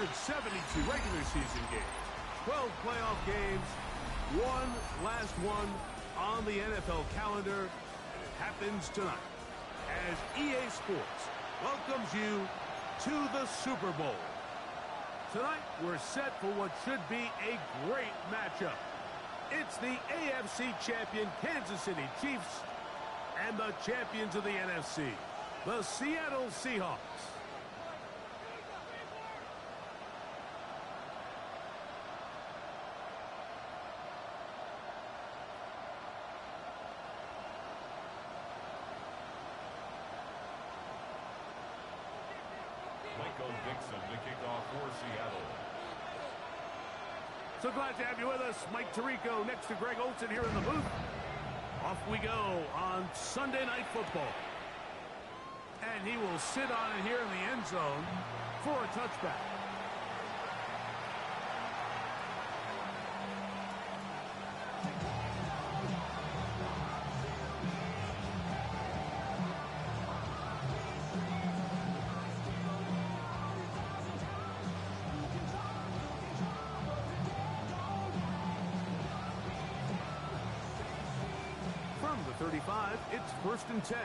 172 regular season games, 12 playoff games, one last one on the NFL calendar, and it happens tonight as EA Sports welcomes you to the Super Bowl. Tonight, we're set for what should be a great matchup. It's the AFC champion Kansas City Chiefs and the champions of the NFC, the Seattle Seahawks. The kickoff for Seattle. So glad to have you with us. Mike Tirico next to Greg Olsen here in the booth. Off we go on Sunday Night Football. And he will sit on it here in the end zone for a touchback. From the 35, it's 1st and 10.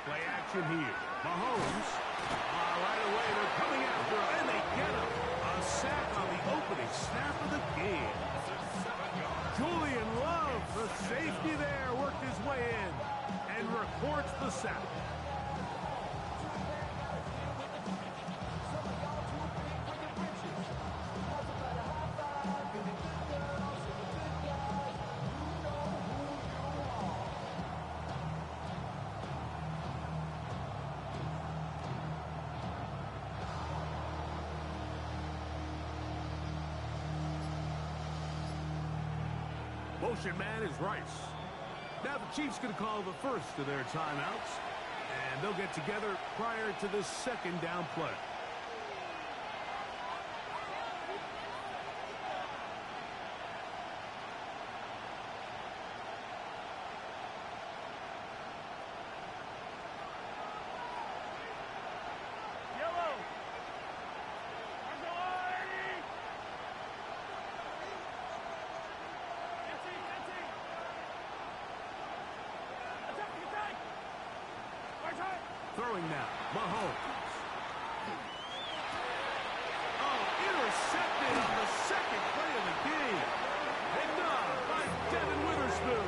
Play action here. Mahomes. Right away, they're coming after him, and they get him. A sack on the opening snap of the game. Julian Love, the safety there, worked his way in and records the sack. Motion man is Rice. Now the Chiefs going to call the first of their timeouts, and they'll get together prior to the second down play. Throwing now, Mahomes. Oh, intercepted on the second play of the game. Picked off by Devin Witherspoon.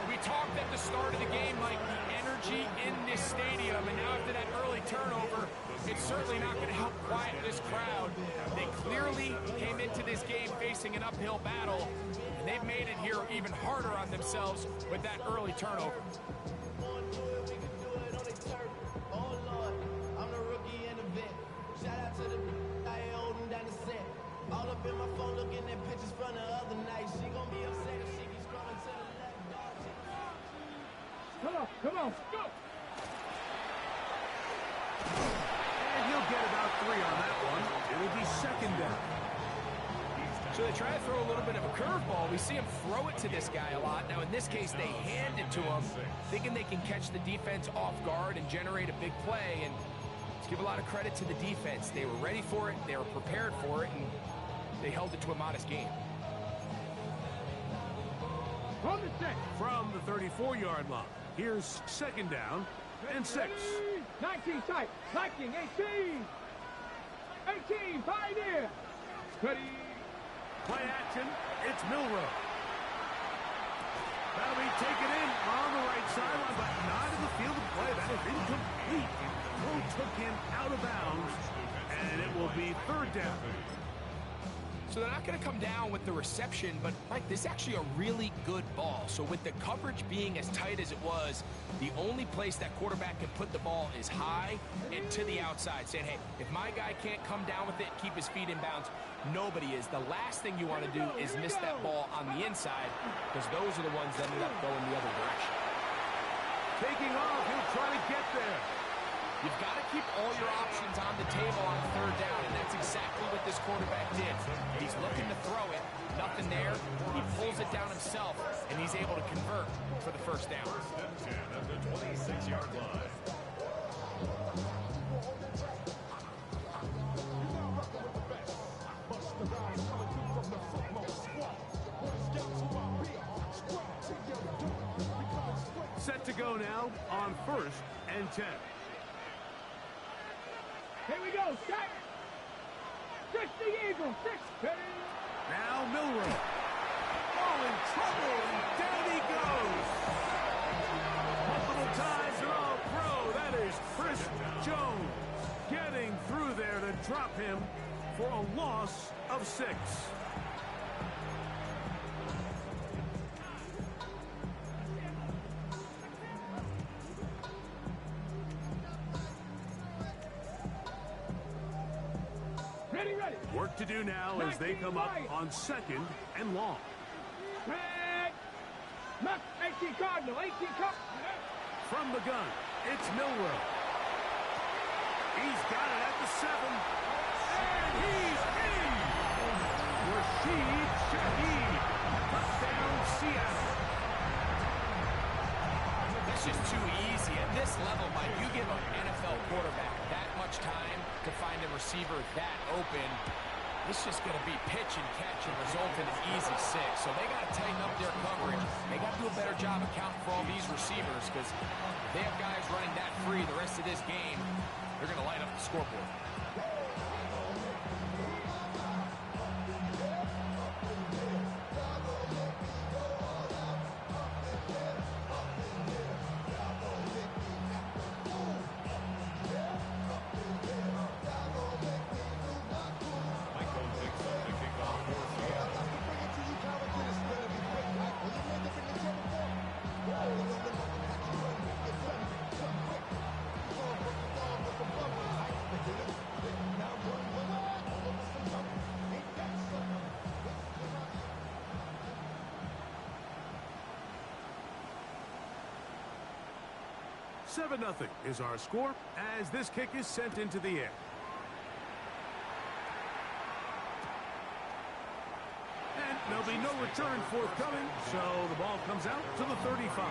We talked at the start of the game, Mike, the energy in this stadium, and now after that early turnover, it's certainly not going to help quiet this crowd. They clearly came into this game facing an uphill battle, and they've made it here even harder on themselves with that early turnover. All up in my phone looking at pictures from the other night. She gonna be upset if she keeps scrolling to the left. Come on, go! And he'll get about 3 on that one. It'll be second down. So they try to throw a little bit of a curveball. We see him throw it to this guy a lot. Now in this case, they hand it to him, thinking they can catch the defense off guard and generate a big play. And to give a lot of credit to the defense, they were ready for it, they were prepared for it, and they held it to a modest game. From the 34-yard line, here's second down and 6. 19 tight, 19, 18. 18, pioneer. Ready. Play action, it's Milrow. That'll be taken in on the right sideline, but not in the field of play. That is incomplete. Throw took him out of bounds, and it will be 3rd down. So they're not going to come down with the reception, but, Mike, this is actually a really good ball. So with the coverage being as tight as it was, the only place that quarterback can put the ball is high and to the outside, saying, hey, if my guy can't come down with it, keep his feet in bounds, nobody is. The last thing you want to do is miss that ball on the inside, because those are the ones that ended up going the other direction. Taking off, he'll try to get there. You've got to keep all your options on the table on 3rd down, and that's exactly what this quarterback did. He's looking to throw it, nothing there. He pulls it down himself, and he's able to convert for the 1st down. First and 10 at the 26-yard line. go now on 1st and 10. Here we go. Set. 60 Eagles. 6. Now Milroe. Oh, in trouble, and down he goes. Multiple times and all pro. That is Chris Jones getting through there to drop him for a loss of 6. Ready. Work to do now as they come up on 2nd and long. Red. Look, 18 Cardinal. 18 Cardinal. From the gun, it's Milroe. He's got it at the 7. And he's in! Rashid Shaheed. Touchdown, Seattle. That's just too easy. At this level, Mike, you give an NFL quarterback that much time to find a receiver that open, it's just going to be pitch and catch and result in an easy 6. So they got to tighten up their coverage. They got to do a better job accounting for all these receivers because they have guys running that free the rest of this game. They're going to light up the scoreboard. Seven 0 is our score as this kick is sent into the air. And there'll be no return forthcoming, so the ball comes out to the 35.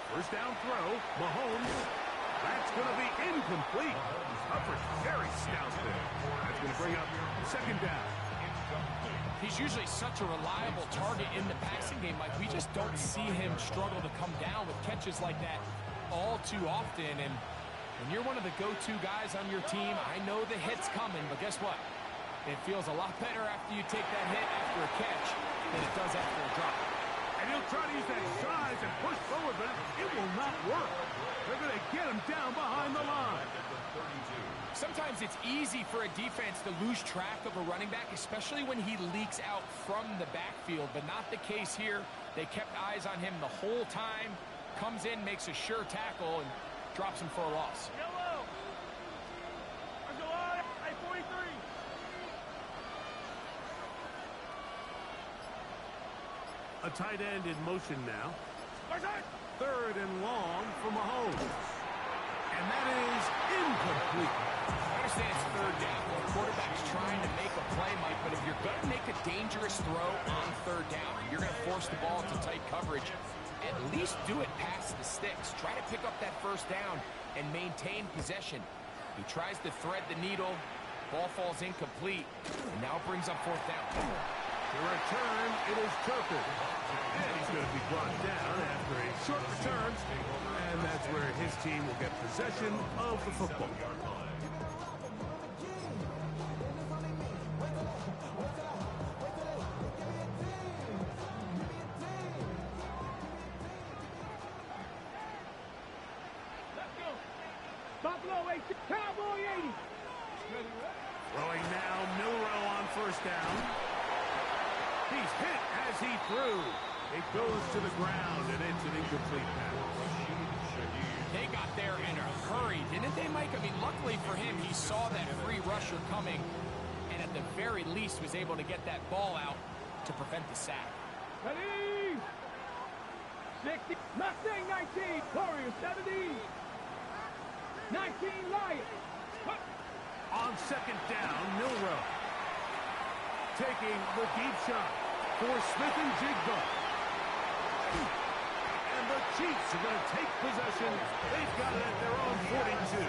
First down throw, Mahomes. That's going to be incomplete. Coverage very stout there. That's going to bring up 2nd down. He's usually such a reliable target in the passing game, Mike. We just don't see him struggle to come down with catches like that all too often. And when you're one of the go-to guys on your team, I know the hit's coming, but guess what? It feels a lot better after you take that hit after a catch than it does after a drop. And he'll try to use that size and push forward, but it will not work. They're going to get him down behind the line. Sometimes it's easy for a defense to lose track of a running back, especially when he leaks out from the backfield, but not the case here. They kept eyes on him the whole time. Comes in, makes a sure tackle, and drops him for a loss. Yellow. There's a line. 43. A tight end in motion now. 3rd and long for Mahomes. And that is incomplete. I understand it's 3rd down. The quarterback's trying to make a play, Mike, but if you're going to make a dangerous throw on 3rd down, you're going to force the ball to tight coverage, at least do it past the sticks. Try to pick up that 1st down and maintain possession. He tries to thread the needle. Ball falls incomplete, and now brings up 4th down. To return, it is Turpin. And he's going to be brought down after a short return. And that's where his team will get possession of the football. Let's go. Buffalo 80. Cowboy 80. Throwing now, Milroe on 1st down. He's hit as he threw. It goes to the ground, and it's an incomplete pass. They got there in a hurry, didn't they, Mike? I mean, luckily for him, he saw that free rusher coming, and at the very least was able to get that ball out to prevent the sack. Ready. 60. Mustang 19. Warriors 70. 19 Lions. On 2nd down, Milroe. taking the deep shot for Smith and Jigba. And the Chiefs are going to take possession. They've got it at their own 42.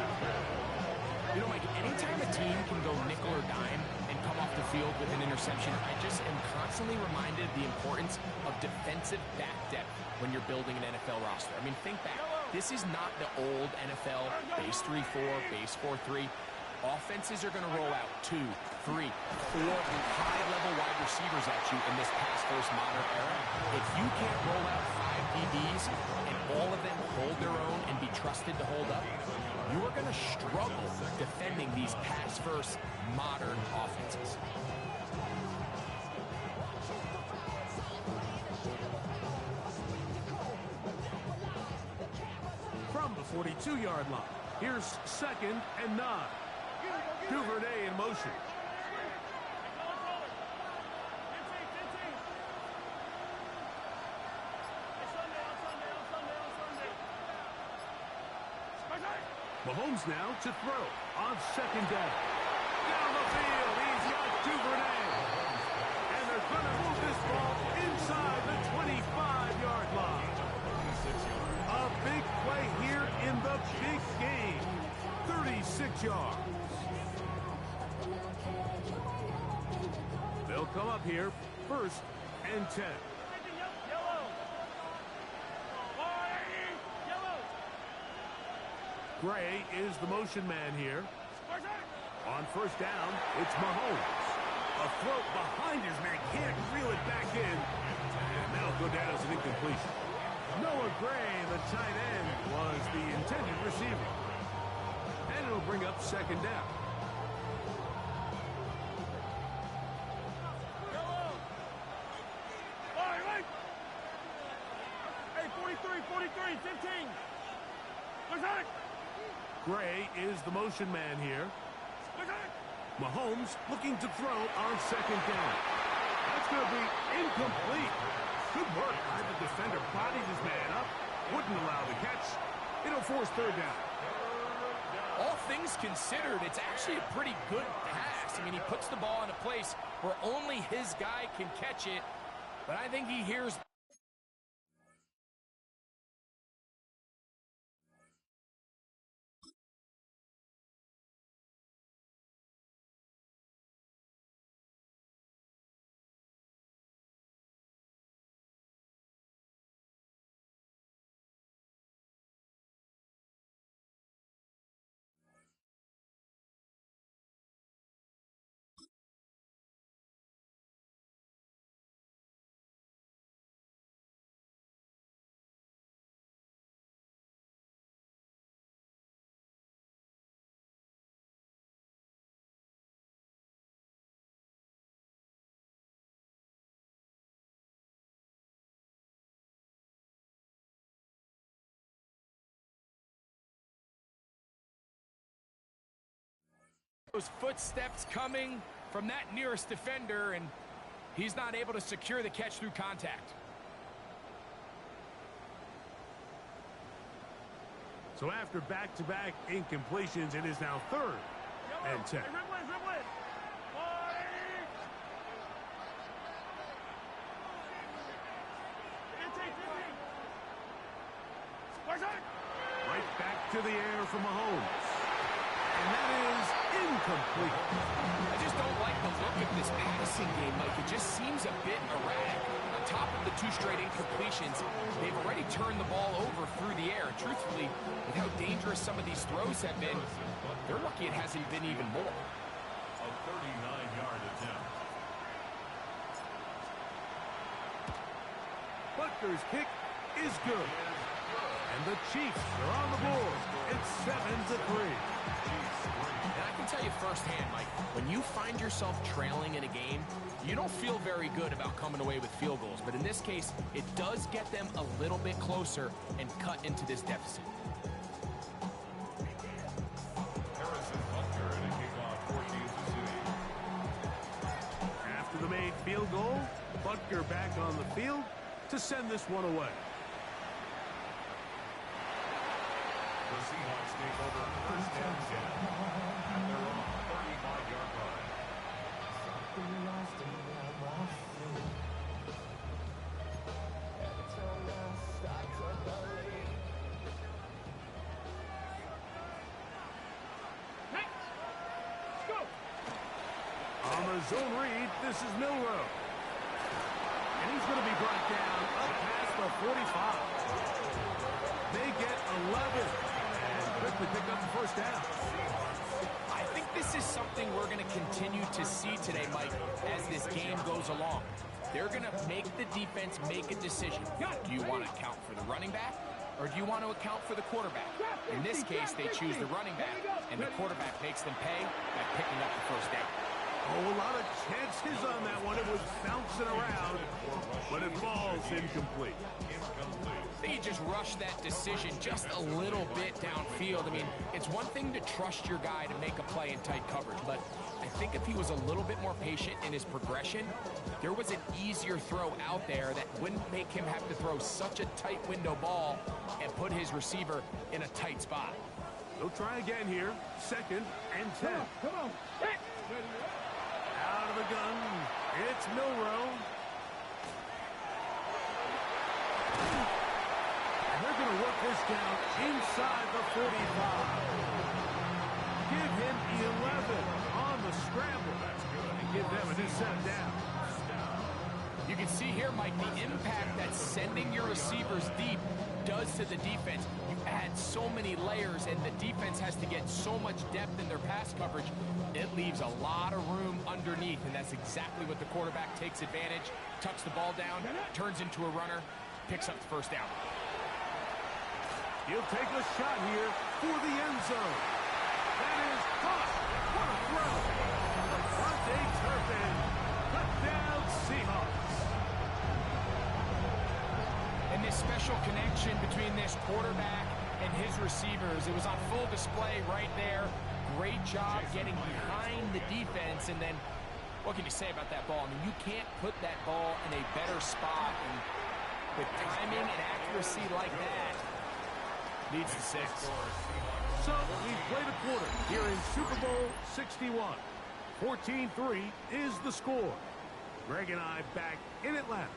You know, Mike, anytime a team can go nickel or dime and come off the field with an interception, I just am constantly reminded of the importance of defensive back depth when you're building an NFL roster. I mean, think back. This is not the old NFL base 3-4, base 4-3. Offenses are going to roll out 2, 3, 4 high-level wide receivers at you in this pass-first modern era. If you can't roll out 5 DBs and all of them hold their own and be trusted to hold up, you are going to struggle defending these pass-first modern offenses. From the 42-yard line, here's 2nd and 9. Duvernay in motion. Mahomes now to throw on 2nd down. Down the field, he's got Duvernay. And they're going to move this ball inside the 25-yard line. A big play here in the big game. 36 yards. They'll come up here, 1st and 10. Gray is the motion man here. On 1st down, it's Mahomes. A throw behind his man, can't reel it back in. And that'll go down as an incompletion. Noah Gray, the tight end, was the intended receiver. And it'll bring up 2nd down. Hey, 43, 15. Gray is the motion man here. Mahomes looking to throw on 2nd down. That's going to be incomplete. Good work by the defender. Bodied his man up. Wouldn't allow the catch. It'll force 3rd down. All things considered, it's actually a pretty good pass. I mean, he puts the ball in a place where only his guy can catch it. But I think he hears... Those footsteps coming from that nearest defender, and he's not able to secure the catch through contact. So after back-to-back incompletions, it is now 3rd and 10. Right back to the air for Mahomes. And that is incomplete. I just don't like the look of this passing game, Mike. It just seems a bit erratic. On top of the 2 straight incompletions, they've already turned the ball over through the air. Truthfully, with how dangerous some of these throws have been, they're lucky it hasn't been even more. A 39-yard attempt. Butker's kick is good. And the Chiefs are on the board. It's 7-3. And I can tell you firsthand, Mike, when you find yourself trailing in a game, you don't feel very good about coming away with field goals. But in this case, it does get them a little bit closer and cut into this deficit. After the made field goal, Butker back on the field to send this one away. The Seahawks take over 1st and 10 at their own 35-yard line. Let's go. On the zone read, this is Milrow. And he's going to be brought down up past the 45. They get 11 and quickly pick up the first down. I think this is something we're going to continue to see today, Mike, as this game goes along. They're going to make the defense make a decision. Do you want to account for the running back, or do you want to account for the quarterback? In this case, they choose the running back, and the quarterback makes them pay by picking up the first down. Oh, a lot of chances on that one. It was bouncing around, but it falls incomplete. They just rushed that decision just a little bit downfield. I mean, it's one thing to trust your guy to make a play in tight coverage, but I think if he was a little bit more patient in his progression, there was an easier throw out there that wouldn't make him have to throw such a tight window ball and put his receiver in a tight spot. They'll try again here. 2nd and 10. Come on. Out of the gun, it's Milrow. And they're going to work this down inside the 45. Give him 11 on the scramble. That's good. And give them a new set down. You can see here, Mike, the impact that sending your receivers deep does to the defense. You add so many layers, and the defense has to get so much depth in their pass coverage. It leaves a lot of room underneath, and that's exactly what the quarterback takes advantage, tucks the ball down, turns into a runner, picks up the first down. He'll take a shot here for the end zone. That is caught. What a throw. Devontae Turpin. Touchdown Seahawks. And this special connection between this quarterback and his receivers, it was on full display right there. Great job getting behind the defense, and then what can you say about that ball? I mean, you can't put that ball in a better spot, and with timing and accuracy like that, leads to 6. So we've played a quarter here in Super Bowl 61. 14-3 is the score. Greg and I back in Atlanta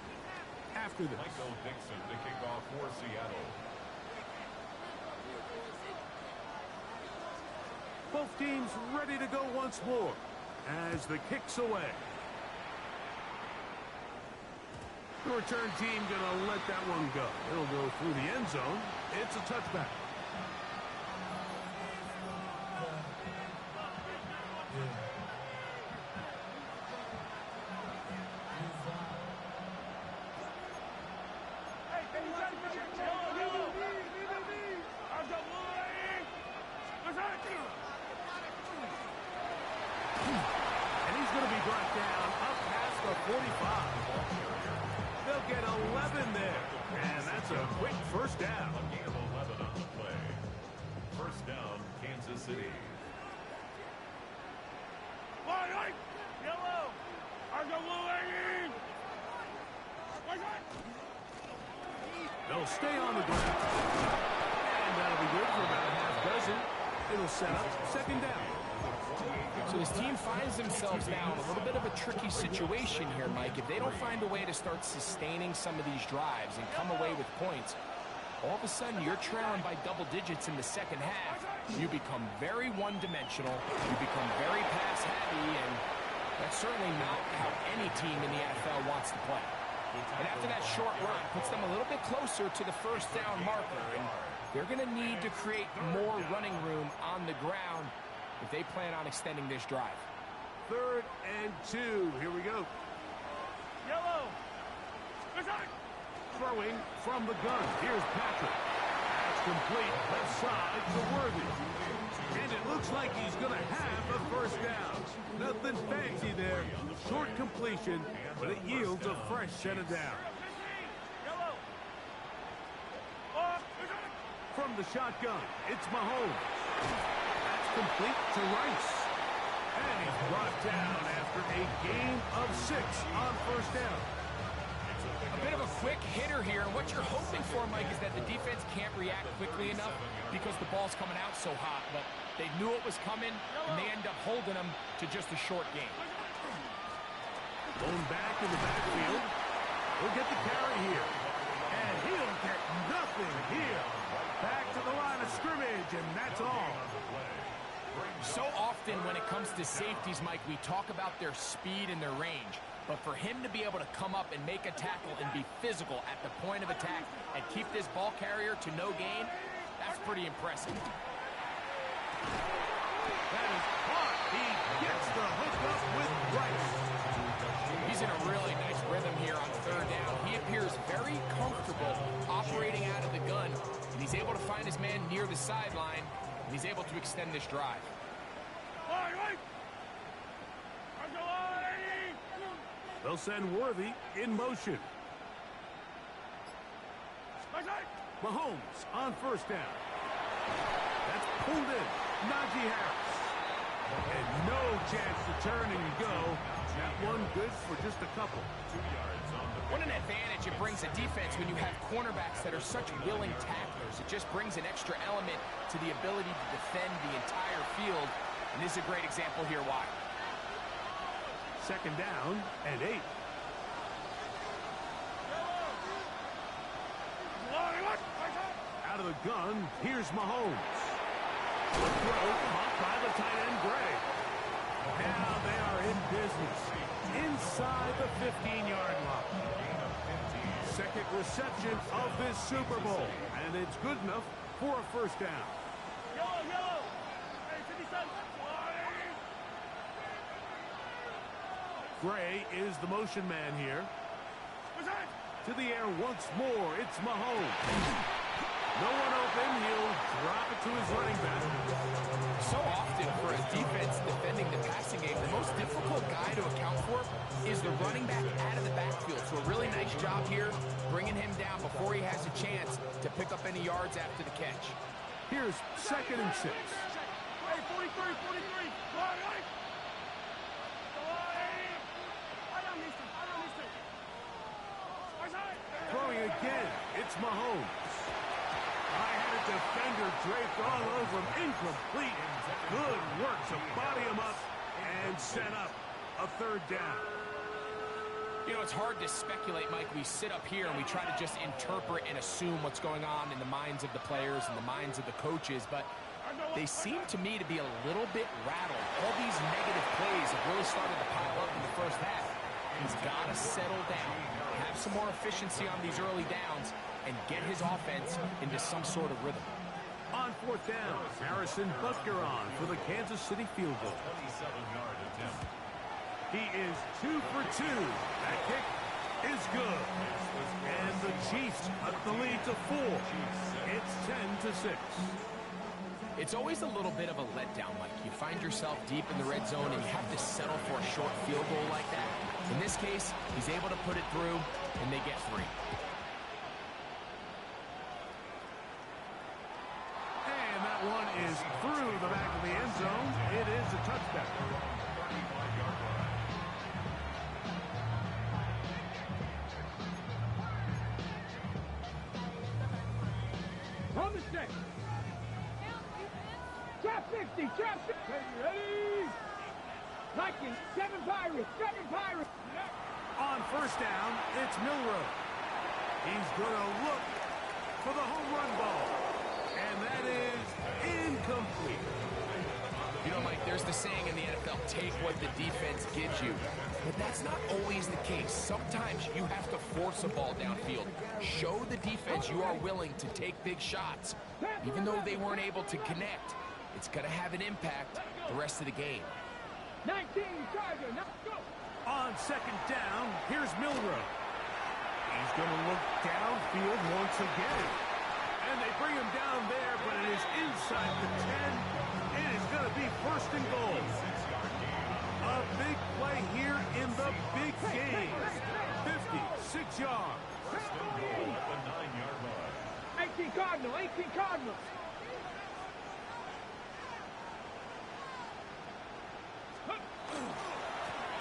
after this. Michael Dixon to kick off for Seattle. Both teams ready to go once more as the kick's away. The return team gonna let that one go. It'll go through the end zone. It's a touchback. And he's going to be brought down up past the 45. They'll get 11 there. And that's a quick first down. A gain of 11 on the play. First down, Kansas City. Yellow. They'll stay on the ground. And that'll be good for about a half dozen. It'll set up 2nd down. So this team finds themselves now in a little bit of a tricky situation here, Mike. If they don't find a way to start sustaining some of these drives and come away with points, all of a sudden you're trailing by double digits in the second half. You become very one-dimensional. You become very pass-heavy, and that's certainly not how any team in the NFL wants to play. And after that short run, puts them a little bit closer to the first down marker, and they're going to need to create more running room on the ground if they plan on extending this drive. 3rd and 2. Here we go. Yellow. Throwing from the gun. Here's Patrick. That's complete. Left side to Worthy. And it looks like he's going to have a first down. Nothing fancy there. Short completion, but it yields a fresh set of down. From the shotgun, it's Mahomes. That's complete to Rice. And he's brought down after a gain of 6 on first down. A bit of a quick hitter here. What you're hoping for, Mike, is that the defense can't react quickly enough because the ball's coming out so hot. But they knew it was coming, and they end up holding them to just a short game. Going back in the backfield. He'll get the carry here. And he'll get nothing here. Back to the line of scrimmage, and that's all. So often when it comes to safeties, Mike, we talk about their speed and their range. But for him to be able to come up and make a tackle and be physical at the point of attack and keep this ball carrier to no gain, that's pretty impressive. That is caught. He gets the hook up with Rice. He's in a really nice rhythm here on third down. He appears very comfortable operating out of the gun, and he's able to find his man near the sideline, and he's able to extend this drive. They'll send Worthy in motion. Mahomes on first down. That's pulled in. Najee Harris. And no chance to turn and go. That one good for just a couple. 2 yards on the What an advantage it brings a defense when you have cornerbacks that are such willing tacklers. It just brings an extra element to the ability to defend the entire field. And this is a great example here why. Second down and 8. Out of the gun, here's Mahomes. The throw caught by the tight end, Gray. Now they are in business inside the 15-yard line. Second reception of this Super Bowl, and it's good enough for a first down. Gray is the motion man here. To the air once more, it's Mahomes. No one open, he'll drop it to his running back. So often for a defense defending the passing game, the most difficult guy to account for is the running back out of the backfield. So a really nice job here, bringing him down before he has a chance to pick up any yards after the catch. Here's 2nd and 6. Throwing again, it's Mahomes. I had a defender draped all over him, incomplete. Good work to body him up and set up a third down. You know, it's hard to speculate, Mike. We sit up here and we try to just interpret and assume what's going on in the minds of the players and the minds of the coaches, but they seem to me to be a little bit rattled. All these negative plays have really started to pile up in the first half. He's got to settle down, have some more efficiency on these early downs, and get his offense into some sort of rhythm. On fourth down, Harrison Butker on for the Kansas City field goal. 27-yard attempt. He is 2 for 2. That kick is good. And the Chiefs cut the lead to 4. It's 10-6. It's always a little bit of a letdown, Mike. You find yourself deep in the red zone and you have to settle for a short field goal like that. In this case, he's able to put it through, and they get 3. And that one is through the back of the end zone. It is a touchdown. 35-yard line. On the stick. Trap 50, trap 50. Ready? Vikings, 7 Pirates, 7 Pirates. On first down, it's Milroe. He's going to look for the home run ball. And that is incomplete. You know, Mike, there's the saying in the NFL, take what the defense gives you. But that's not always the case. Sometimes you have to force a ball downfield. Show the defense you are willing to take big shots. Even though they weren't able to connect, it's going to have an impact the rest of the game. 19, Tiger, now go. On second down, here's Milroe. He's going to look downfield once again. And they bring him down there, but it is inside the 10. It is going to be first and goal. A big play here in the big game. 56 yards. First and goal at the 9-yard line. 18 Cardinal, 18 Cardinal.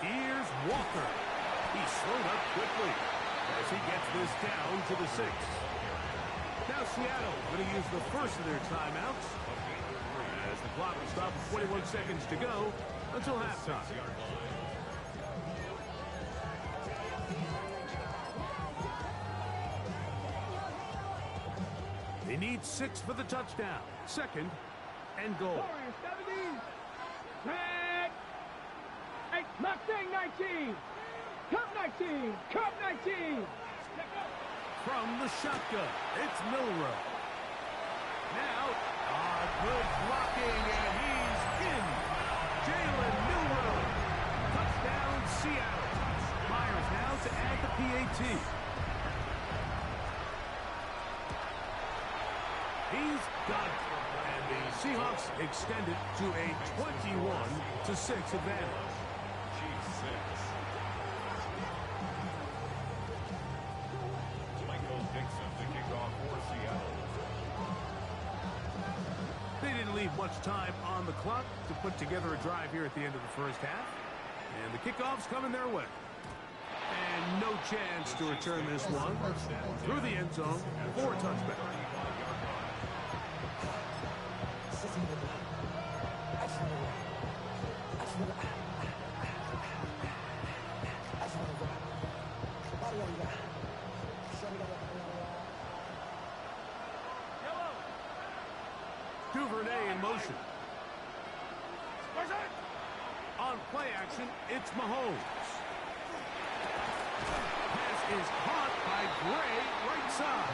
Here's Walker. He slowed up quickly as he gets this down to the 6. Now Seattle going to use the first of their timeouts as the clock will stop with 21 seconds to go until halftime. Needs 6 for the touchdown. 2nd and goal. Warriors 70. Red. 8. Mustang 19. Cup 19. Cup 19. From the shotgun, it's Milrow. Now, good blocking, and he's in. Jalen Milrow. Touchdown, Seattle. Myers now to add the PAT. He's got it. And the Seahawks extend it to a 21-6 advantage. They didn't leave much time on the clock to put together a drive here at the end of the first half. And the kickoff's coming their way. And no chance to return this one through the end zone for a touchback. Duvernay in motion. On play action, it's Mahomes. Pass is caught by Gray, right side.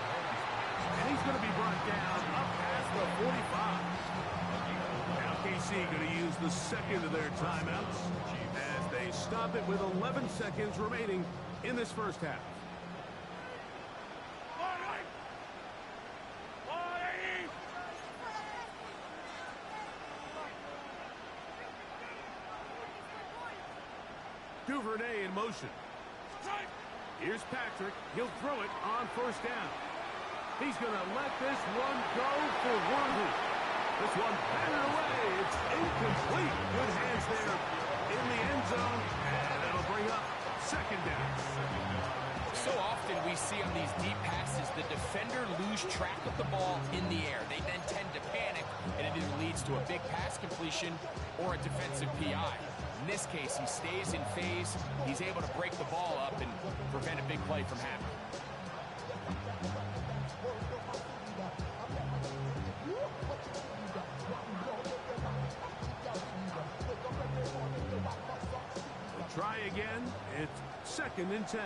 And he's going to be brought down up past the 45. Now KC going to use the second of their timeouts as they stop it with 11 seconds remaining in this first half. Duvernay in motion. Here's Patrick. He'll throw it on first down. He's going to let this one go for Worthy. This one batted away. It's incomplete. Good hands there in the end zone. And that'll bring up 2nd down. So often we see on these deep passes, the defender lose track of the ball in the air. They then tend to panic, and it either leads to a big pass completion or a defensive PI. In this case, he stays in phase. He's able to break the ball up and prevent a big play from happening. We'll try again. It's 2nd and 10.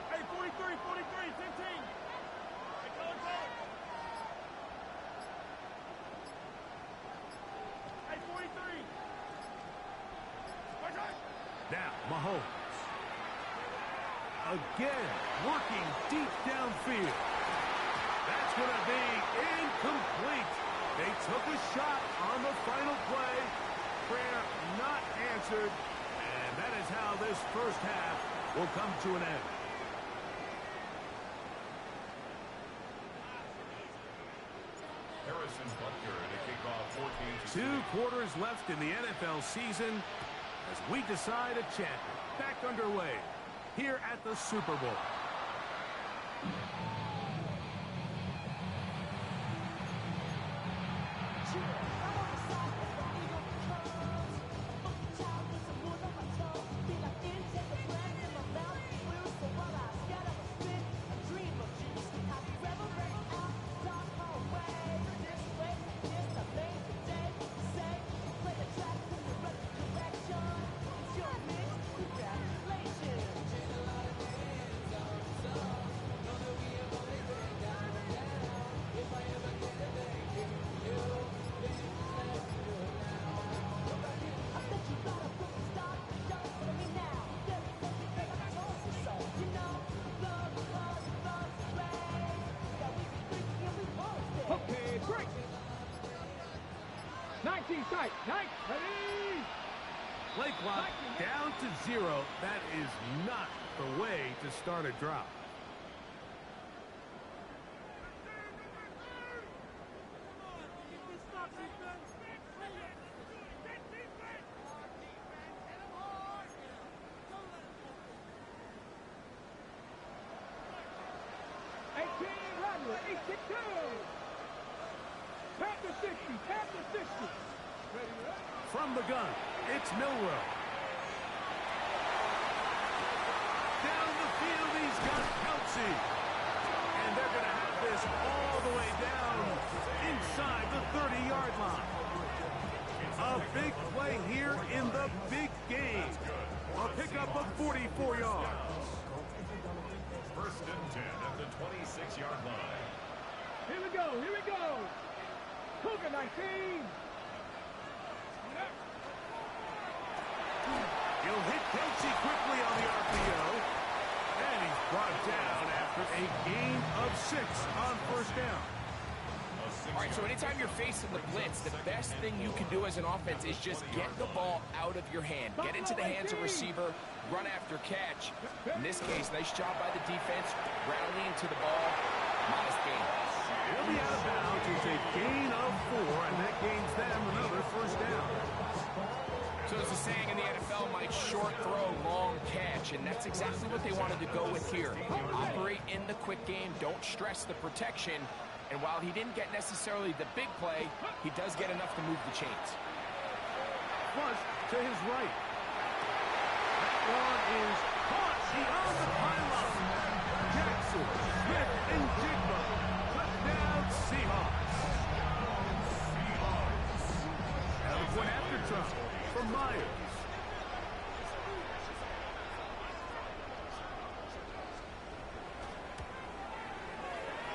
Hey, 43, 15. Now, Mahomes. Again, working deep downfield. That's going to be incomplete. They took a shot on the final play. Prayer not answered. And that is how this first half will come to an end. Harrison Butker to kick off 14-2. 2 quarters left in the NFL season as we decide a champion. Back underway here at the Super Bowl. Okay, break. 19 sight. 9, ready. Play clock down to 0. That is not the way to start a drive. From the gun, it's Milrow. Down the field, he's got Kelsey. And they're going to have this all the way down inside the 30-yard line. A big play here in the big game. A pickup of 44 yards. First and 10 at the 26-yard line. Here we go, here we go. Cougar 19. He'll hit Kelsey quickly on the RPO. And he's brought down after a gain of 6 on first down. All right, so anytime you're facing the blitz, the best thing you can do as an offense is just get the ball out of your hand. Get into the hands of receiver, run after catch. In this case, nice job by the defense, rallying to the ball. Modest gain. He'll be out of bounds. It's a gain of 4, and that gains them another first down. So there's a saying in the NFL, Mike, short throw, long catch, and that's exactly what they wanted to go with here. Operate in the quick game, don't stress the protection, and while he didn't get necessarily the big play, he does get enough to move the chains. Plus, to his right. That one is caught beyond the pylon. Jackson, Smith, and Jigba. Touchdown, Seahawks. Now the point after trouble from Myers.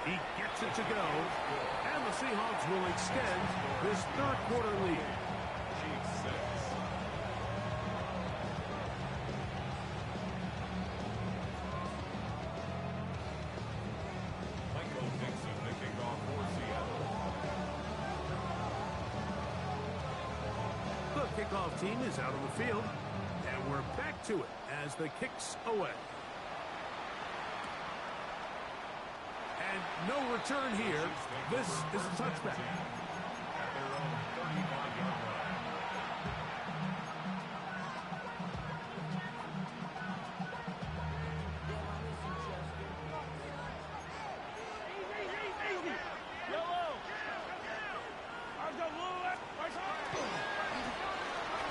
He gets it to go, and the Seahawks will extend this third quarter lead. The kickoff team is out on the field, and we're back to it as the kick's away. And no return here. This is a touchback. At their own 35-yard line.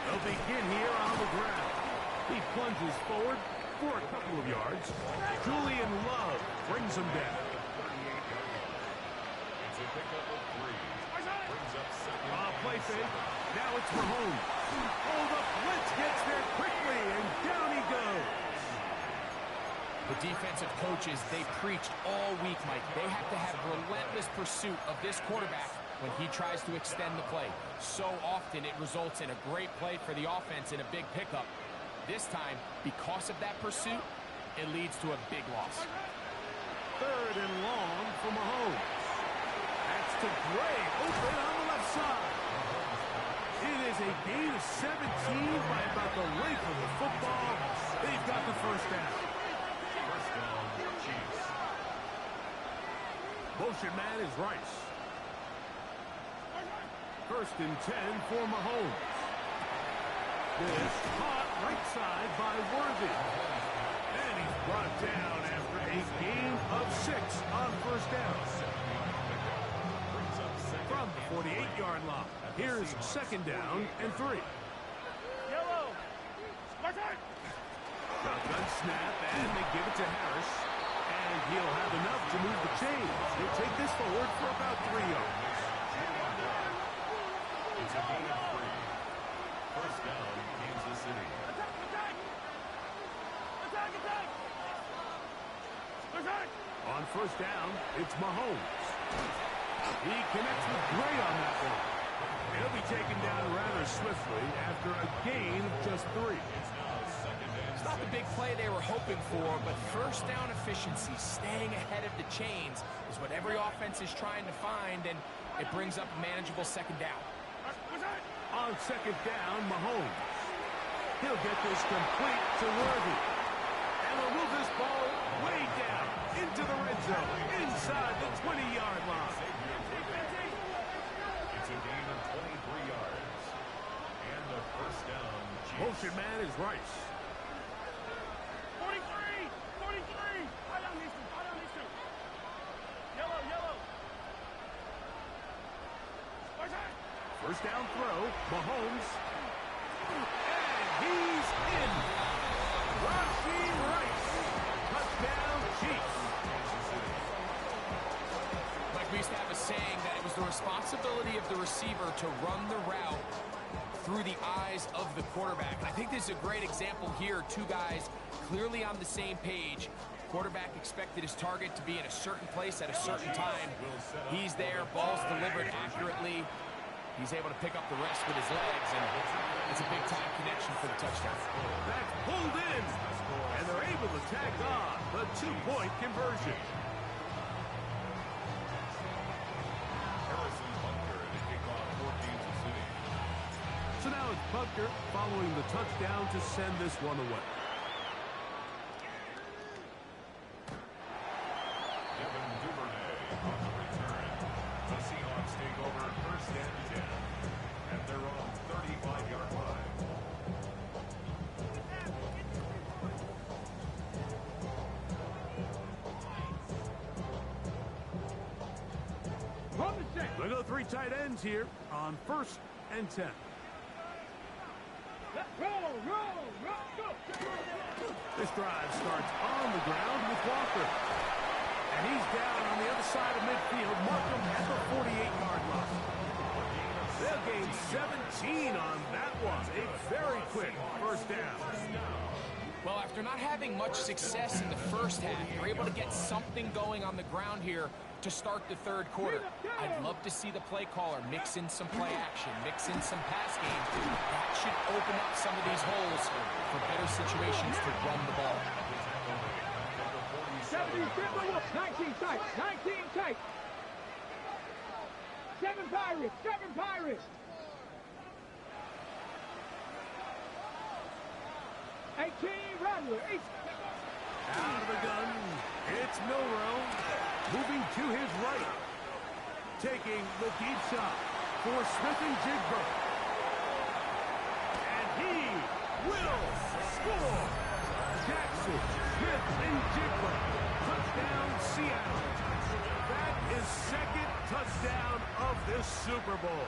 They'll begin here on the ground. He plunges forward for a couple of yards. Julian Love brings him down. It's a pickup of 3. Brings up second. Play fake. Now it's Mahomes. Oh, the blitz gets there quickly, and down he goes. The defensive coaches, they preached all week, Mike. They have to have relentless pursuit of this quarterback when he tries to extend the play. So often it results in a great play for the offense and a big pickup. This time, because of that pursuit, it leads to a big loss. Third and long for Mahomes. That's to Gray, open on the left side. It is a gain of 17 by about the length of the football. They've got the first down. First down, Chiefs. Motion man is Rice. First and 10 for Mahomes. This caught right side by Worthy. And he's brought down after a gain of 6 on first down. From the 48-yard line. Here's second down and 3. Yellow. Shotgun snap, and they give it to Harris. And he'll have enough to move the chains. He'll take this forward for about 3 yards. It's a gain of 3. First down, Kansas City. On first down, it's Mahomes. He connects with Gray on that one. He'll be taken down rather swiftly after a gain of just 3. It's not the big play they were hoping for, but first down efficiency, staying ahead of the chains, is what every offense is trying to find, and it brings up a manageable second down. On second down, Mahomes. He'll get this complete to Worthy. And he'll move this ball way down into the red zone, inside the 20-yard line. It's a gain of 23 yards. And a first down, Chiefs. Motion man is Rice. 43! 43! I don't need to. Yellow. First down throw, Mahomes. And he's in. Rashi Rice the responsibility of the receiver to run the route through the eyes of the quarterback. And I think this is a great example here. Two guys clearly on the same page. Quarterback expected his target to be in a certain place at a certain time. He's there, ball's delivered accurately. He's able to pick up the rest with his legs, and it's a big-time connection for the touchdown. That's pulled in, and they're able to tack on the two-point conversion. So now it's Butker following the touchdown to send this one away. The Seahawks take over first and 10 at their own 35-yard line. They go three tight ends here on first and 10. This drive starts on the ground with Walker. And he's down on the other side of midfield. Mark him at the 48-yard line. They'll gain 17 on that one. A very quick first down. Well, after not having much success in the first half, they're able to get something going on the ground here to start the third quarter. I'd love to see the play caller mix in some play action, mix in some pass game. That should open up some of these holes for better situations to run the ball. 19 tight, 19 tight. 7 Pirates, 7 Pirates. 18 Rattler, 8. Out of the gun, it's Milrow, moving to his right. Taking the deep shot for Smith and Jigba. And he will score. Jackson, Smith, and Jigba. Touchdown, Seattle. That is second touchdown of this Super Bowl.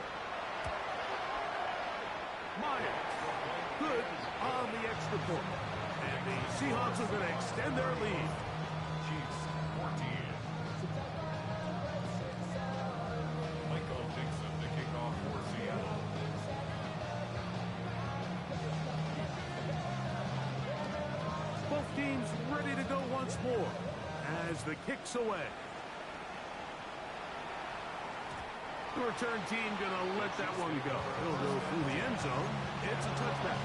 Myers, good on the extra point. And the Seahawks are going to extend their lead. Chiefs 14. Michael Dixon to kick off for Seattle. Both teams ready to go once more as the kick's away. The return team going to let that one go. He'll go through the end zone. It's a touchback.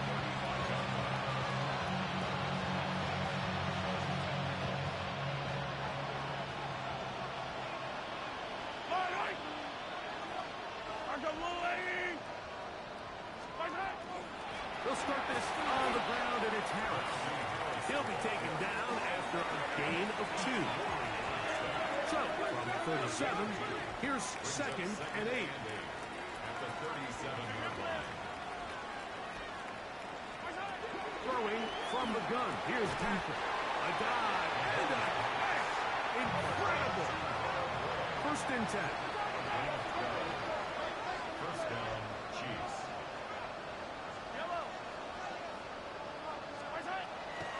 They'll start this on the ground, and it's Harris. He'll be taken down after a gain of 2. So, from 37, here's second and 8. At the 37-yard line. Throwing from the gun. Here's Tackle. A dive and a catch. Incredible. First and 10. First down, Chiefs.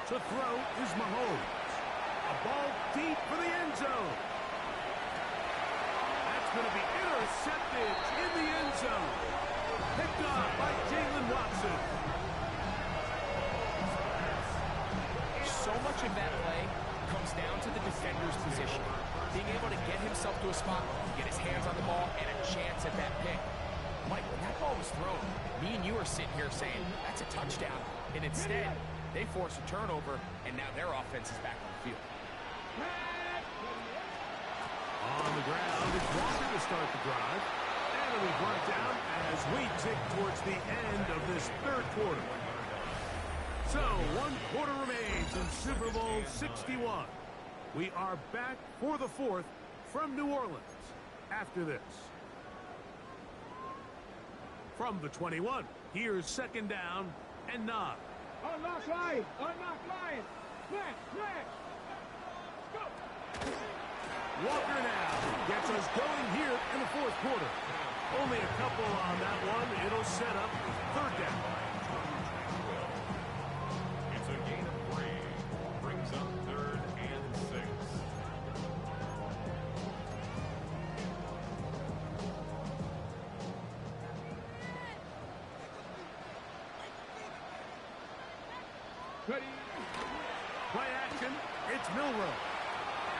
To throw is Mahomes. A ball deep for the end zone. That's going to be intercepted in the end zone. Picked up by Jalen Watson. So much of that play comes down to the defender's position. Being able to get himself to a spot, get his hands on the ball, and a chance at that pick. Mike, when that ball was thrown, me and you are sitting here saying, that's a touchdown. And instead, they force a turnover, and now their offense is back on the field. On the ground, it's Walker to start the drive. And it'll be brought down as we tick towards the end of this third quarter. So, 1 quarter remains in Super Bowl 61. We are back for the fourth from New Orleans after this. From the 21, here's second down and 9. Unlock Lions, unlock Lions. Smash, smash. Go. Walker now gets us going here in the fourth quarter. Only a couple on that one. It'll set up third down. It's a gain of 3. Brings up third and 6. Ready. Play action. It's Milroe.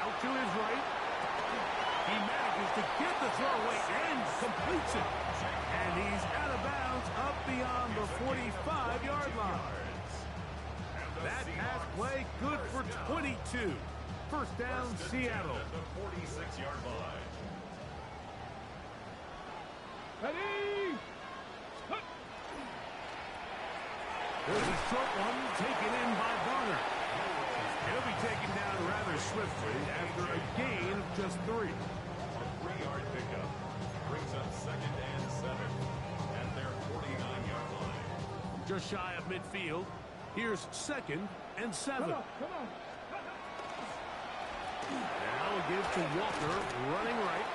Out to his right. He manages to get the throw away and completes it. And he's out of bounds up beyond the 45-yard line. That pass play good for 22. First down, Seattle. At the 46-yard line. Ready. Hut. There's a short one taken in by Varner. He'll be taken down rather swiftly after a gain of just 3. A 3-yard pickup brings up 2nd and 7 at their 49-yard line. Just shy of midfield. Here's 2nd and 7. Come on. Now a give to Walker, running right.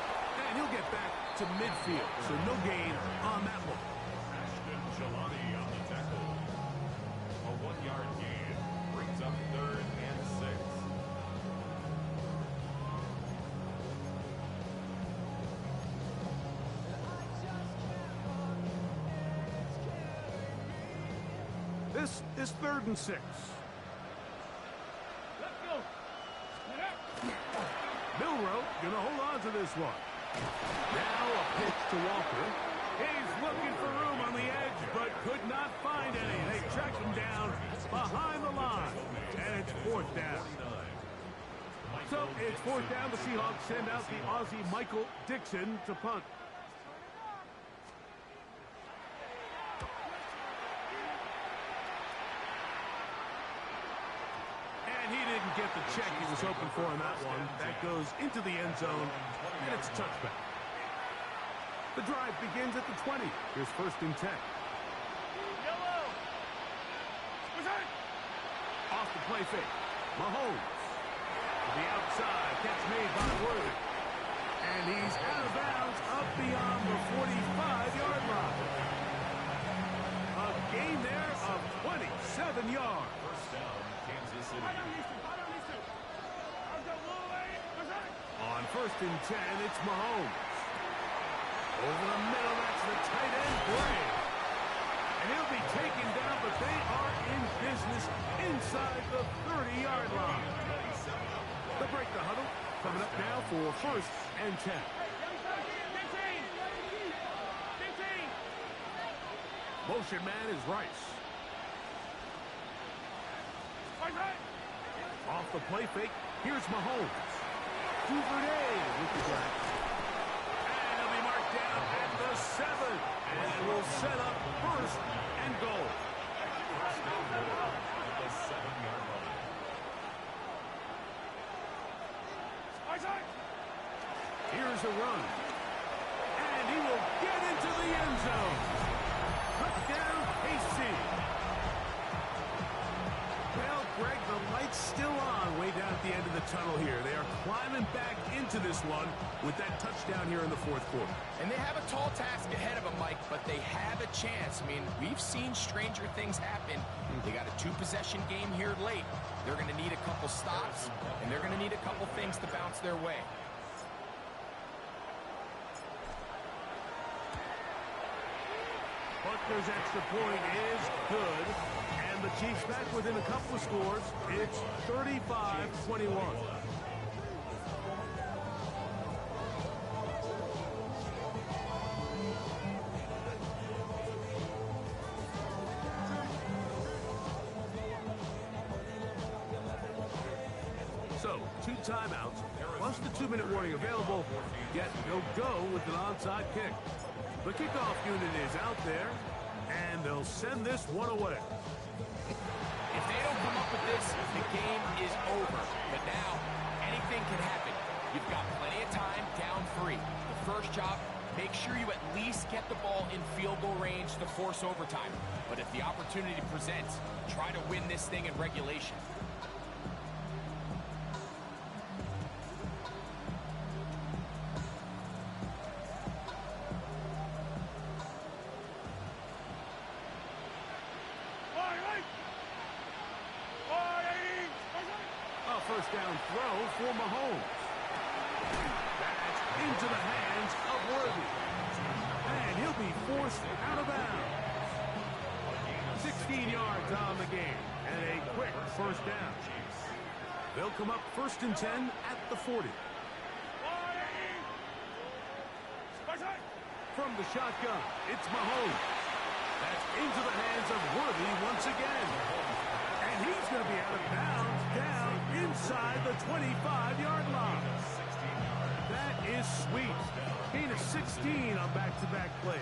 And he'll get back to midfield, so no gain on that one. Ashton Jelani on the tackle. A 1-yard gain brings up 3rd and 6. This is 3rd and 6. Let's go. Milroe going to hold on to this one. Now a pitch to Walker. He's looking for room on the edge, but could not find any. They track him down behind the line, and it's 4th down. So it's 4th down. The Seahawks send out the Aussie Michael Dixon to punt. And he didn't get the check he was hoping for on that one. That goes into the end zone, and it's a touchback. The drive begins at the 20. Here's 1st and 10. Off the play fake. Mahomes. To the outside. Catch made by Worthy. And he's out of bounds up beyond the 45-yard line. A gain there of 27 yards. First down, Kansas City. On 1st and 10, it's Mahomes. Over the middle, that's the tight end, Bray. And he'll be taken down, but they are in business inside the 30-yard line. They'll break the huddle. Coming up now for 1st and 10. Motion man is Rice. Off the play fake, here's Mahomes. Duvernay with the grab. And he'll be marked down at the 7. And will set up 1st and goal. First down at the 7-yard line. Here's a run. And he will get into the end zone. Touchdown, KC. Well, Greg, the light's still on way down at the end of the tunnel here. They are climbing back into this one with that touchdown here in the 4th quarter. And they have a tall task ahead of them, Mike, but they have a chance. I mean, we've seen stranger things happen. They got a 2-possession game here late. They're going to need a couple stops, and they're going to need a couple things to bounce their way. Butler's extra point is good. And the Chiefs back within a couple of scores. It's 35-21. So, 2 timeouts, plus the 2-minute warning available, yet they'll go with an onside kick. The kickoff unit is out there, and they'll send this one away. If they don't come up with this, the game is over. But now, anything can happen. You've got plenty of time, down 3. The first job, make sure you at least get the ball in field goal range to force overtime. But if the opportunity presents, try to win this thing in regulation. First down throw for Mahomes. That's into the hands of Worthy. And he'll be forced out of bounds. 16 yards on the game. And a quick first down. They'll come up 1st and 10 at the 40. From the shotgun, it's Mahomes. That's into the hands of Worthy once again. And he's going to be out of bounds down inside the 25-yard line. That is sweet. Gain of 16 on back-to-back plays.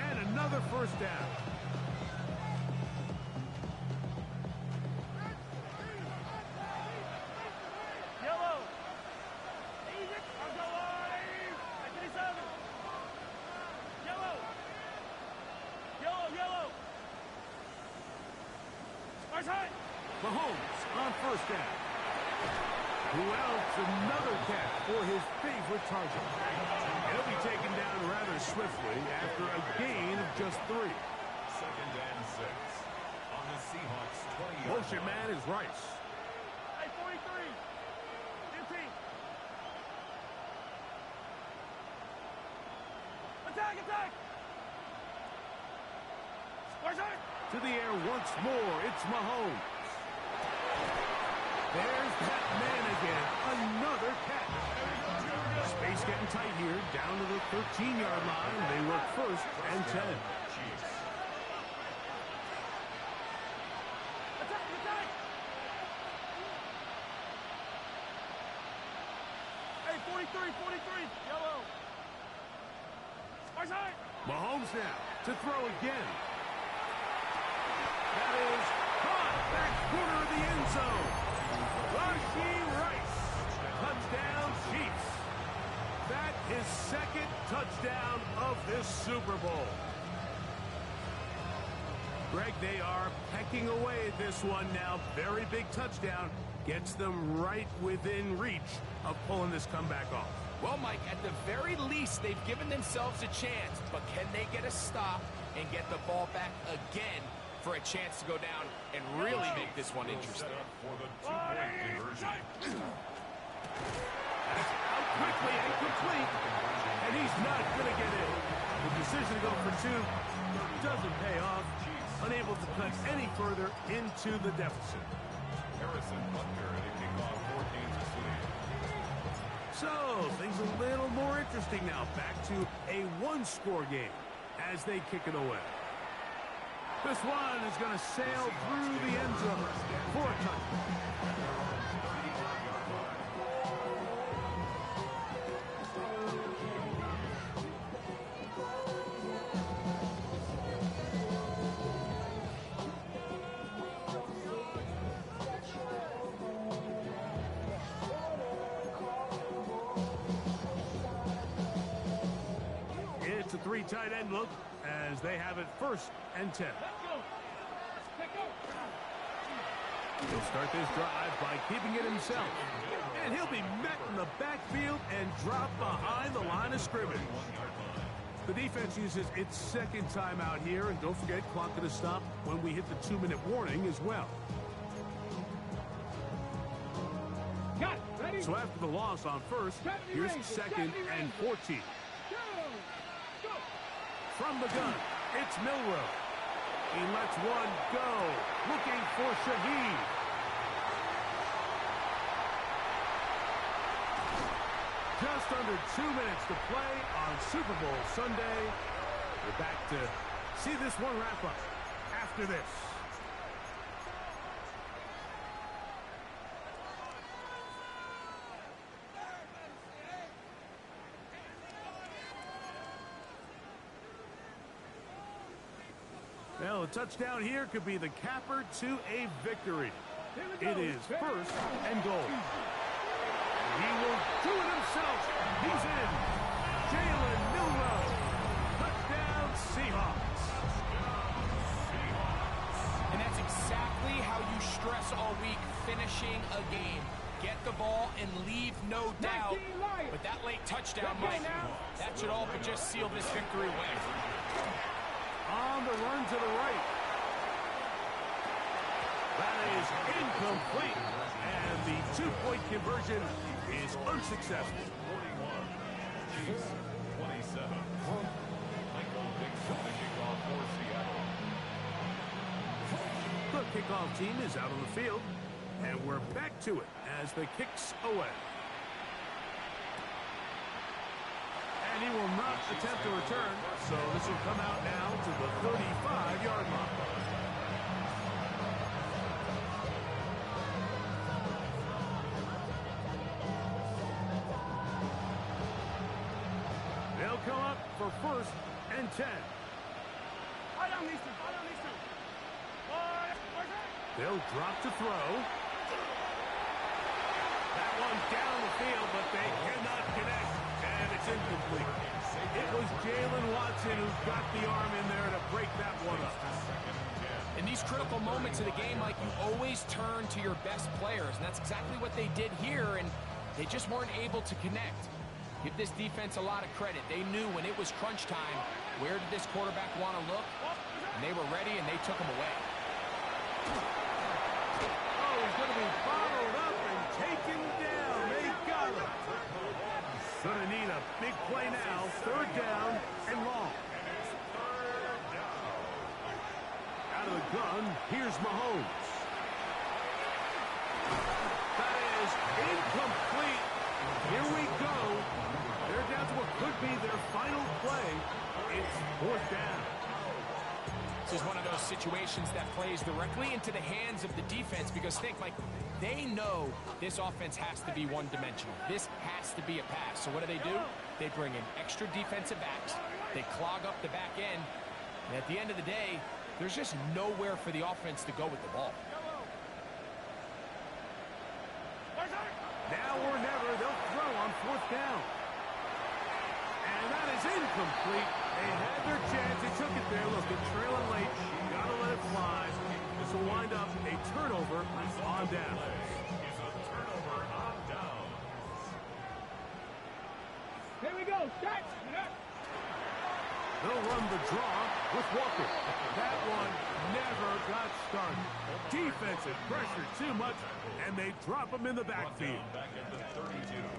And another first down. Mahomes on first down. Who else? Another catch for his favorite target. He'll be taken down rather swiftly after a gain of just 3. 2nd and 6 on the Seahawks 20-yard Motion man is Rice. Hey, 43. 15. Attack, attack. To the air once more. It's Mahomes. There's that man again. Another catch. Space getting tight here. Down to the 13-yard line. They work 1st and 10. Attack, attack. Hey, 43, 43. Yellow. Mahomes now to throw again. That is caught back corner of the end zone. Rashee Rice. Touchdown, Chiefs. That is 2nd touchdown of this Super Bowl. Greg, they are pecking away at this one now. Very big touchdown. Gets them right within reach of pulling this comeback off. Well, Mike, at the very least, they've given themselves a chance. But can they get a stop and get the ball back again for a chance to go down and really make this one interesting? For the 2-point conversion. Out quickly and complete. And he's not going to get in. The decision to go for 2 doesn't pay off. Unable to cut any further into the deficit. Harrison Butker to kick off 4 Kansas City. So, things a little more interesting now. Back to a 1-score game as they kick it away. This one is going to sail through the end zone for a touchdown. It's a 3 tight end look as they have it 1st and 10. He'll start this drive by keeping it himself. And he'll be met in the backfield and dropped behind the line of scrimmage. The defense uses its 2nd timeout here. And don't forget, clock going to stop when we hit the 2-minute warning as well. So after the loss on 1st, here's 2nd and 14. From the gun, it's Milroe. He lets one go, looking for Shaheed. Just under 2 minutes to play on Super Bowl Sunday. We're back to see this one wrap up after this. Well, a touchdown here could be the capper to a victory. It is 1st and goal. He will do it himself. He's in. Jalen Milroe. Touchdown, Seahawks. And that's exactly how you stress all week, finishing a game. Get the ball and leave no doubt. But that late touchdown, Mike, that should all but just seal this victory win. On the run to the right. That is incomplete. And the 2-point conversion is unsuccessful. 41. Chiefs 27. Michael Dixon to kick off for Seattle. The kickoff team is out on the field, and we're back to it as the kick's away. And he will not attempt to return, so this will come out now to the 35-yard line. They'll come up for 1st and 10. They'll drop to throw. That one down the field, but they cannot connect, and it's incomplete. It was Jalen Watson who got the arm in there to break that one up. In these critical moments of the game, Mike, you always turn to your best players, and that's exactly what they did here, and they just weren't able to connect. Give this defense a lot of credit. They knew when it was crunch time, where did this quarterback want to look? And they were ready, and they took him away. Oh, he's going to be followed up and taken down. They got him. Going to need a big play now. 3rd down and long. Out of the gun, here's Mahomes. That is incomplete. Here we go. They're down to what could be their final play. It's 4th down. This is one of those situations that plays directly into the hands of the defense because think, Mike, they know this offense has to be one-dimensional. This has to be a pass. So what do? They bring in extra defensive backs. They clog up the back end. And at the end of the day, there's just nowhere for the offense to go with the ball. Now or never, they'll throw on 4th down. And that is incomplete. They had their chance. They took it there. Look, they're trailing late. Got to let it fly. This will wind up a turnover on down. Here we go. Start. They'll run the draw with Walker. That one never got started. Defensive pressure too much, and they drop him in the backfield.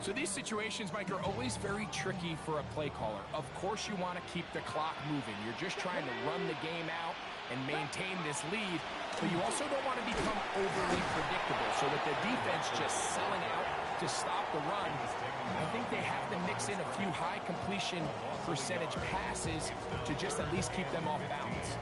So these situations, Mike, are always very tricky for a play caller. Of course you want to keep the clock moving. You're just trying to run the game out and maintain this lead, but you also don't want to become overly predictable. So with the defense just selling out to stop the run, I think they have to mix in a few high completion percentage passes to just at least keep them off balance.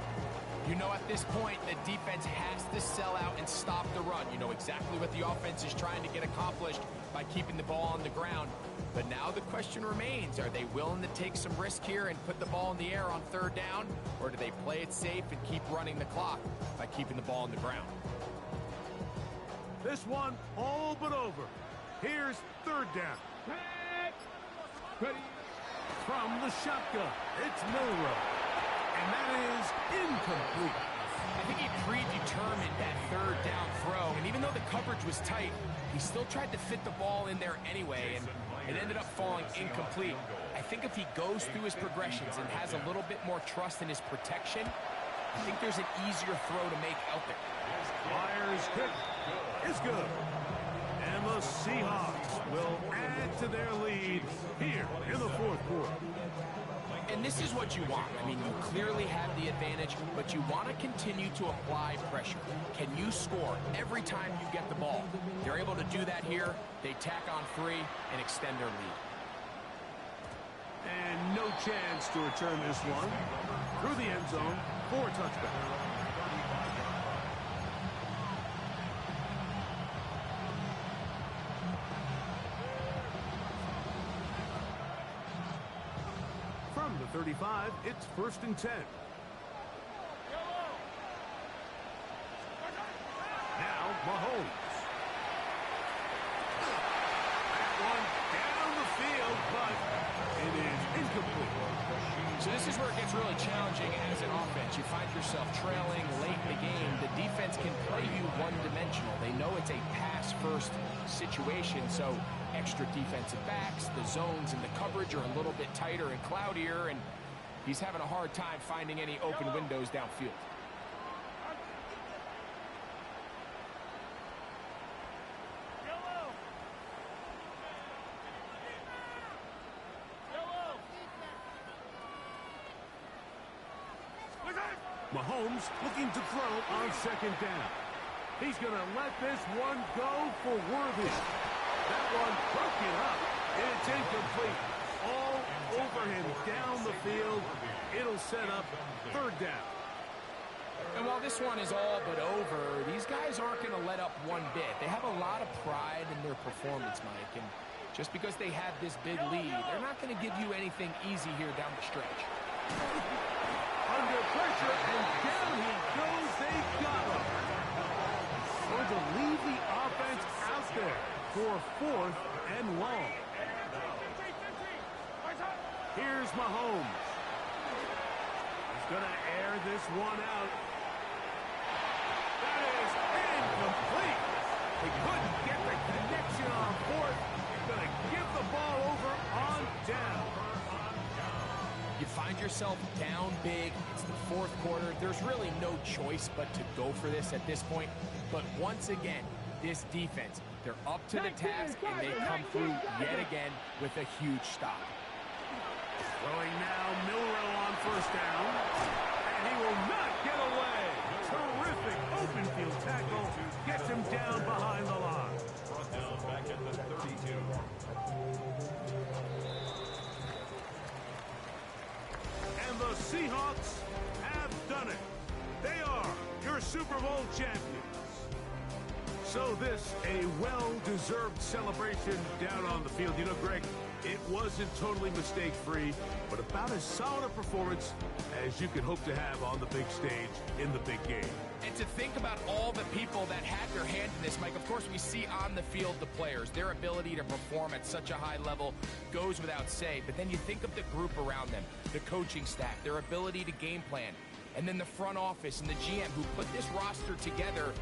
You know at this point the defense has to sell out and stop the run. You know exactly what the offense is trying to get accomplished by keeping the ball on the ground. But now the question remains, are they willing to take some risk here and put the ball in the air on 3rd down? Or do they play it safe and keep running the clock by keeping the ball on the ground? This one all but over. Here's 3rd down. Ready. From the shotgun, it's Milrow. And that is incomplete. I think he predetermined that 3rd down throw, and even though the coverage was tight, he still tried to fit the ball in there anyway, and it ended up falling incomplete. I think if he goes through his progressions and has a little bit more trust in his protection, I think there's an easier throw to make out there. Fires kick is good. And the Seahawks will add to their lead here in the 4th quarter. And this is what you want. I mean, you clearly have the advantage, but you want to continue to apply pressure. Can you score every time you get the ball? They're able to do that here. They tack on 3 and extend their lead. And no chance to return this one. Through the end zone for a touchback. From the 35, it's 1st and 10. Now, Mahomes. That one down the field, but it is incomplete. So this is where it gets really challenging as an offense. You find yourself trailing late in the game. The defense can play you one-dimensional. They know it's a pass-first situation, so extra defensive backs, the zones and the coverage are a little bit tighter and cloudier, and he's having a hard time finding any open windows downfield. Mahomes looking to throw on second down. He's going to let this one go for Worthy. That one broken up, and it's incomplete. All over him down the field. It'll set up third down. And while this one is all but over, these guys aren't going to let up one bit. They have a lot of pride in their performance, Mike. And just because they have this big lead, they're not going to give you anything easy here down the stretch. Under pressure, and down he goes. They got him. Going to leave the offense out there for 4th and long. Here's Mahomes. He's going to air this one out. That is incomplete. He couldn't get the connection on 4th. He's going to give the ball over on down. You find yourself down big. It's the 4th quarter. There's really no choice but to go for this at this point. But once again, this defense, they're up to the task, and they come through yet again with a huge stop. Throwing now, Milrow on first down. And he will not get away. Terrific open field tackle. Gets him down behind the line. Brought down back at the 32. And the Seahawks have done it. They are your Super Bowl champions. So this, a well-deserved celebration down on the field. You know, Greg, it wasn't totally mistake-free, but about as solid a performance as you could hope to have on the big stage in the big game. And to think about all the people that had their hand in this, Mike, of course we see on the field the players. Their ability to perform at such a high level goes without say. But then you think of the group around them, the coaching staff, their ability to game plan, and then the front office and the GM who put this roster together